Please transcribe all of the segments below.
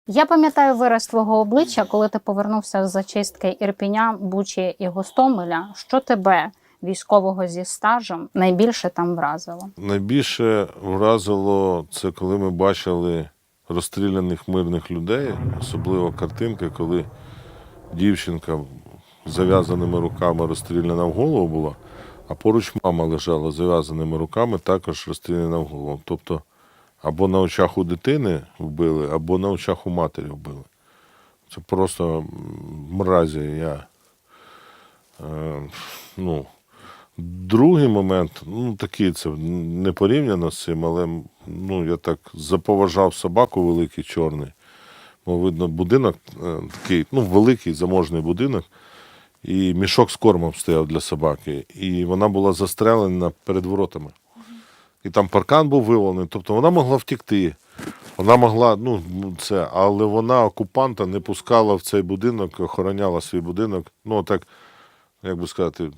Я пам'ятаю вираз твого обличчя, коли ти повернувся з зачистки Ірпеня, Бучі і Гостомеля. Що тебе, військового зі стажем, найбільше там вразило? Найбільше вразило це, коли ми бачили розстріляних мирних людей, особливо картинка, коли дівчинка з зав'язаними руками розстріляна в голову була, а поруч мама лежала з зав'язаними руками, також розстріляна в голову. Тобто або на очах у дитини вбили, або на очах у матері вбили. Це просто мразі. Другий момент, такий це не порівняно з цим, але я так заповажав собаку великий чорний. Бо видно, будинок такий, великий заможний будинок, і мішок з кормом стояв для собаки. І вона була застрелена перед воротами. І там паркан був вивалений, тобто вона могла втекти. Вона могла, але вона окупанта не пускала в цей будинок, охороняла свій будинок. Так, як би сказати,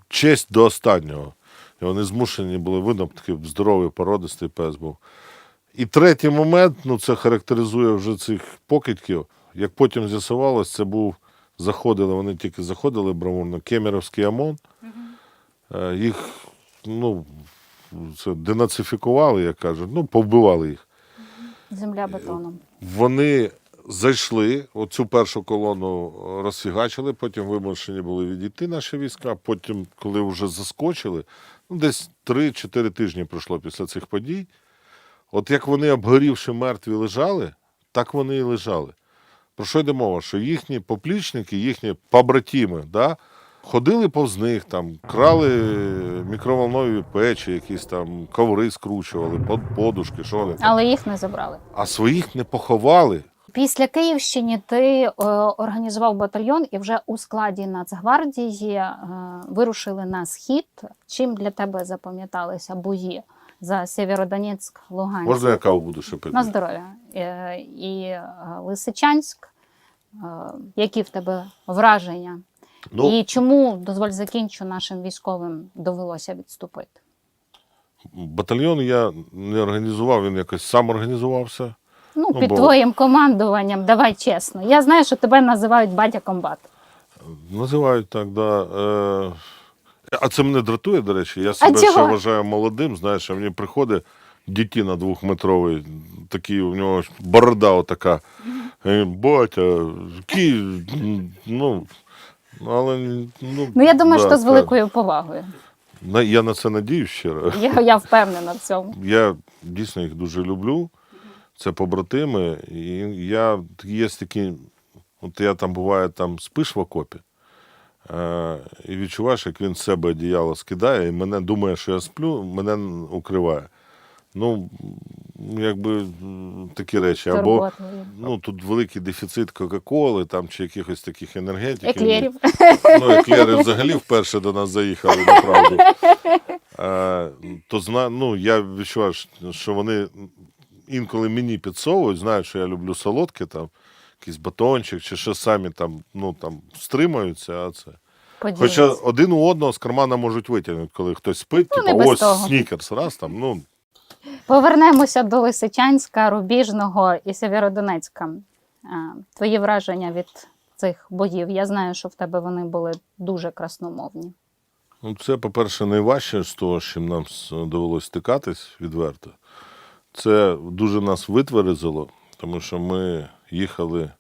честь до останнього. І вони змушені були, видно, такий здоровий породистий пес був. І третій момент, це характеризує вже цих покидьків. Як потім з'ясувалось, вони тільки заходили бравурно, кемеровський ОМОН. Їх, це денацифікували, як кажуть, повбивали їх. Земля бетоном. Вони зайшли, оцю першу колону розфігачили, потім вимушені були відійти наші війська, потім, коли вже заскочили, десь 3-4 тижні пройшло після цих подій. От як вони, обгорівши мертві, лежали, так вони і лежали. Про що йде мова? Що їхні поплічники, їхні побратими, ходили повз них, крали мікроволнові печі, якісь коври скручували, подушки, що вони там. Але їх не забрали. А своїх не поховали. Після Київщини ти організував батальйон і вже у складі Нацгвардії вирушили на схід. Чим для тебе запам'яталися бої за Сєвєродонецьк, Луганськ? Можна я каву буду ще пити? На здоров'я. І Лисичанськ. Які в тебе враження? І чому, дозволь закінчу, нашим військовим довелося відступити? Батальйон я не організував, він якось сам організувався. Під твоїм командуванням, давай чесно. Я знаю, що тебе називають батя комбат. Називають так, да. А це мене дратує, до речі. Я себе ще вважаю молодим, знаєш, а мені приходить дитина 2-метровий, такий, у нього борода отака. Батя, я думаю, що з великою повагою. Я на це надіюсь щиро. Я впевнена в цьому. Я дійсно їх дуже люблю. Це побратими. І є такі, я там буває, спиш в окопі, і відчуваєш, як він з себе одіяло скидає, і мене думає, що я сплю, мене укриває. Такі речі. Або тут великий дефіцит Кока-Коли чи якихось таких енергетиків. Еклерів. Еклери взагалі вперше до нас заїхали, направду. Я відчуваю, що вони інколи мені підсовують, знають, що я люблю солодке, якийсь батончик, чи що самі стримаються, а це. Хоча один у одного з кармана можуть витягнути, коли хтось спить, ось снікерс, раз . Повернемося до Лисичанська, Рубіжного і Сєвєродонецька. Твої враження від цих боїв? Я знаю, що в тебе вони були дуже красномовні. Це, по-перше, найважче з того, з чим нам довелося стикатись відверто. Це дуже нас витверезило, тому що ми їхали,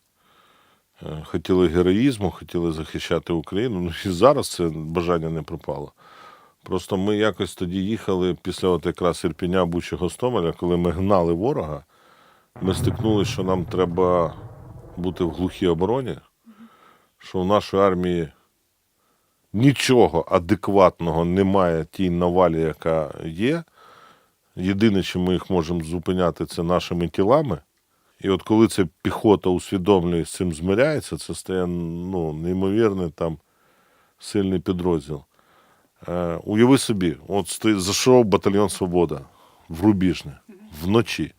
хотіли героїзму, хотіли захищати Україну. І зараз це бажання не пропало. Просто ми якось тоді їхали після якраз Ірпеня, Бучі, Гостомеля, коли ми гнали ворога, ми стикнулися, що нам треба бути в глухій обороні, що в нашої армії нічого адекватного немає тій навалі, яка є. Єдине, чим ми їх можемо зупиняти, це нашими тілами. І от коли ця піхота усвідомлює, з цим змиряється, це стає неймовірний сильний підрозділ. Уяви собі, зайшов батальйон «Свобода» в Рубіжне вночі.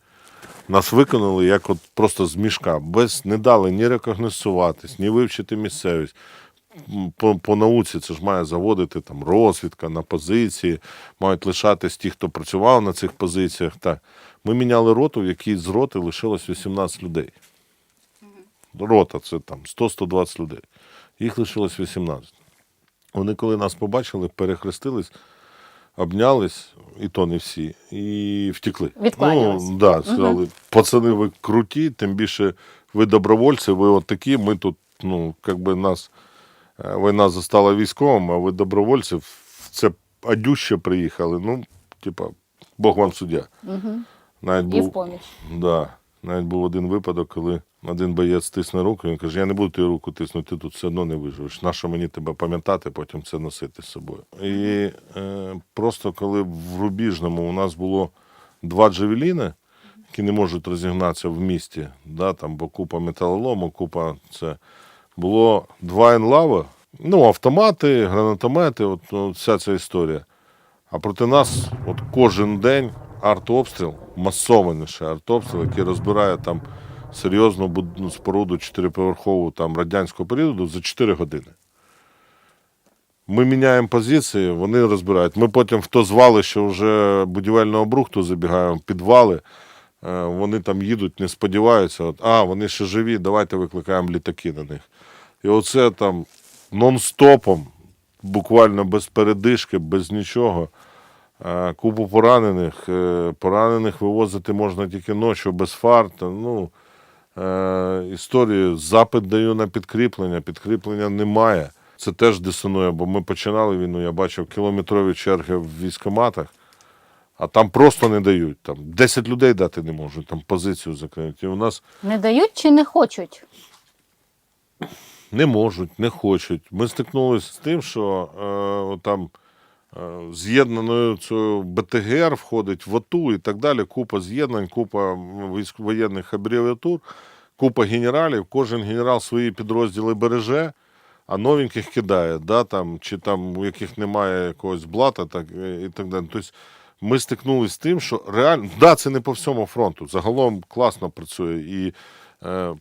Нас виконали як просто з мішка, не дали ні рекогносцюватись, ні вивчити місцевість. по науці це ж має заводити там розвідка на позиції, мають лишатись ті, хто працював на цих позиціях. Так. Ми міняли роту, в якій з роти лишилось 18 людей. Рота це там 100-120 людей. Їх лишилось 18. Вони, коли нас побачили, перехрестились, обнялись, і то не всі, і втекли. Відкланялись. Да, сказали, пацани, ви круті, тим більше ви добровольці, ви от такі, ми тут, нас війна застала військовим, а ви добровольці, це адюще приїхали. Бог вам суддя. Навіть І в поміч. Навіть був один випадок, коли один боєць тисне руку, він каже, я не буду тобі руку тиснути, ти тут все одно не виживеш. Нащо мені тебе пам'ятати, потім це носити з собою. І просто коли в Рубіжному у нас було 2 джавеліни, які не можуть розігнатися в місті, бо купа металолому, купа це. Було 2 енлава, автомати, гранатомети, от вся ця історія. А проти нас кожен день артобстріл, масованіший артобстріл, який розбирає там серйозну споруду 4-поверхову радянського періоду за 4 години. Ми міняємо позиції, вони розбирають. Ми потім в то звалище вже будівельного брухту забігаємо, підвали, вони там їдуть, не сподіваються. Вони ще живі, давайте викликаємо літаки на них. І оце там нон-стопом, буквально без передишки, без нічого. Купу поранених. Поранених вивозити можна тільки ночі, без фар. Історію. Запит даю на підкріплення немає. Це теж дисонує, бо ми починали війну, я бачив кілометрові черги в військкоматах, а там просто не дають. Там 10 людей дати не можуть, там позицію закриють. І у нас Не дають чи не хочуть? не можуть, не хочуть. Ми стикнулися з тим, що з'єднаною цю БТГР входить в АТУ і так далі, купа з'єднань, купа воєнних абревіатур, купа генералів, кожен генерал свої підрозділи береже, а новеньких кидає, чи у яких немає якогось блата і так далі. Тобто ми стикнулися з тим, що реально, це не по всьому фронту, загалом класно працює. І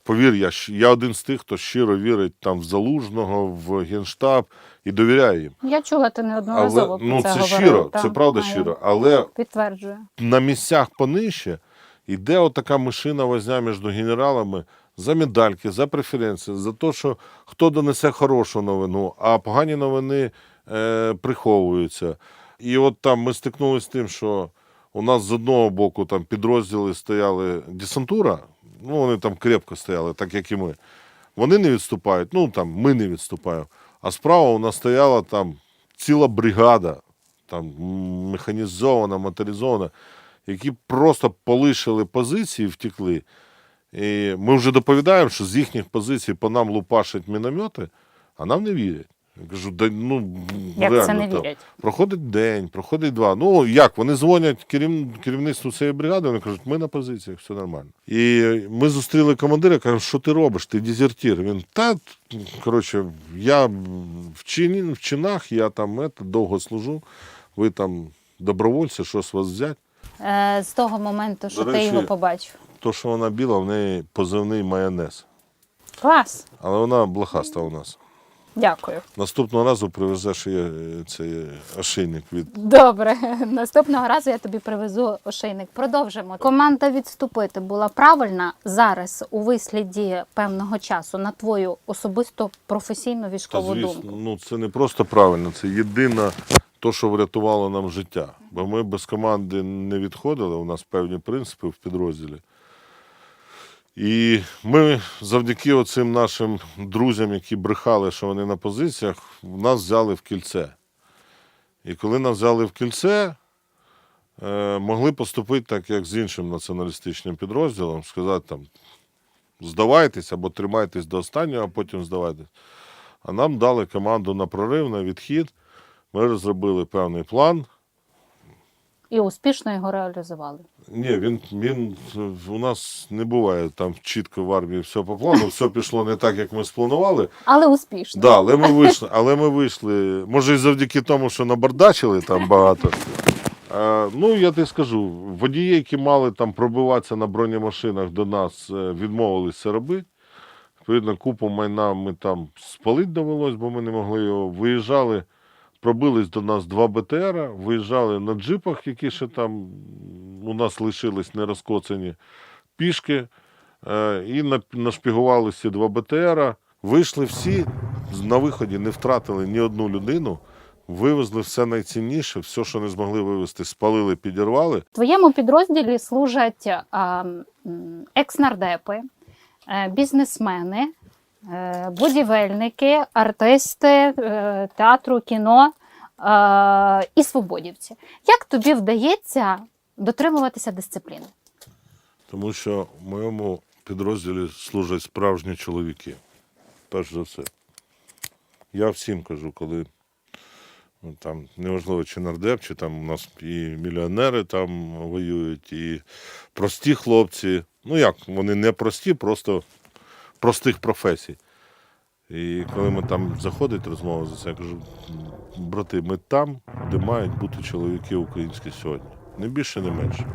повір, я один з тих, хто щиро вірить в Залужного, в Генштаб і довіряє їм. Я чула, ти неодноразово про це це говорив. щиро, це правда щиро. Але підтверджую. На місцях понижче йде отака мишина возня між генералами за медальки, за преференції, за те, що хто донесе хорошу новину, а погані новини приховуються. І ми стикнулися з тим, що у нас з одного боку підрозділи стояли десантура, вони там крепко стояли, так як і ми. Вони не відступають, ми не відступаємо. А справа у нас стояла ціла бригада, механізована, моторизована, які просто полишили позиції, втекли. І ми вже доповідаємо, що з їхніх позицій по нам лупашать міномети, а нам не вірять. Я кажу, як реально, це не вірять? Проходить день, проходить 2. Як? Вони дзвонять керівництву цієї бригади, вони кажуть, ми на позиціях, все нормально. І ми зустріли командира, кажемо, що ти робиш, ти дезертир. Він, я в чинах, я довго служу, ви добровольці, що з вас взяти? З того моменту, що До ти речі, його побачив. То, що вона біла, в неї позивний майонез. Клас. Але вона блохаста у нас. Дякую. Наступного разу привезеш цей ошейник від... Добре. Наступного разу я тобі привезу ошейник. Продовжимо. Команда відступити була правильна зараз у висліді певного часу на твою особисто професійну військову думку? Це не просто правильно, це єдине те, що врятувало нам життя. Бо ми без команди не відходили, у нас певні принципи в підрозділі. І ми завдяки оцим нашим друзям, які брехали, що вони на позиціях, нас взяли в кільце. І коли нас взяли в кільце, могли поступити так, як з іншим націоналістичним підрозділом, сказати здавайтесь або тримайтесь до останнього, а потім здавайтесь. А нам дали команду на прорив, на відхід. Ми розробили певний план. І успішно його реалізували. Ні, він у нас не буває там чітко в армії все по плану, все пішло не так, як ми спланували. Але успішно. Да, але ми вийшли, може і завдяки тому, що набардачили там багато. Я тобі скажу, водії, які мали пробиватися на бронемашинах до нас, відмовились це робити. Відповідно, купу майна ми там спалити довелось, бо ми не могли його. Виїжджали, пробились до нас 2 БТРа, виїжджали на джипах, які ще там у нас лишились не розкоцані, пішки, і нашпігували ці 2 БТРа. Вийшли всі, на виході не втратили ні одну людину, вивезли все найцінніше, все, що не змогли вивезти, спалили, підірвали. В твоєму підрозділі служать екс-нардепи, бізнесмени, будівельники, артисти театру, кіно і свободівці. Як тобі вдається дотримуватися дисципліни? Тому що в моєму підрозділі служать справжні чоловіки. Перш за все. Я всім кажу, коли там неважливо, чи нардеп, чи там у нас і мільйонери там воюють, і прості хлопці. Ну як, вони не прості, просто простих професій. І коли ми там заходить розмова за це, я кажу, брати, ми там, де мають бути чоловіки українські сьогодні. Не більше, не менше.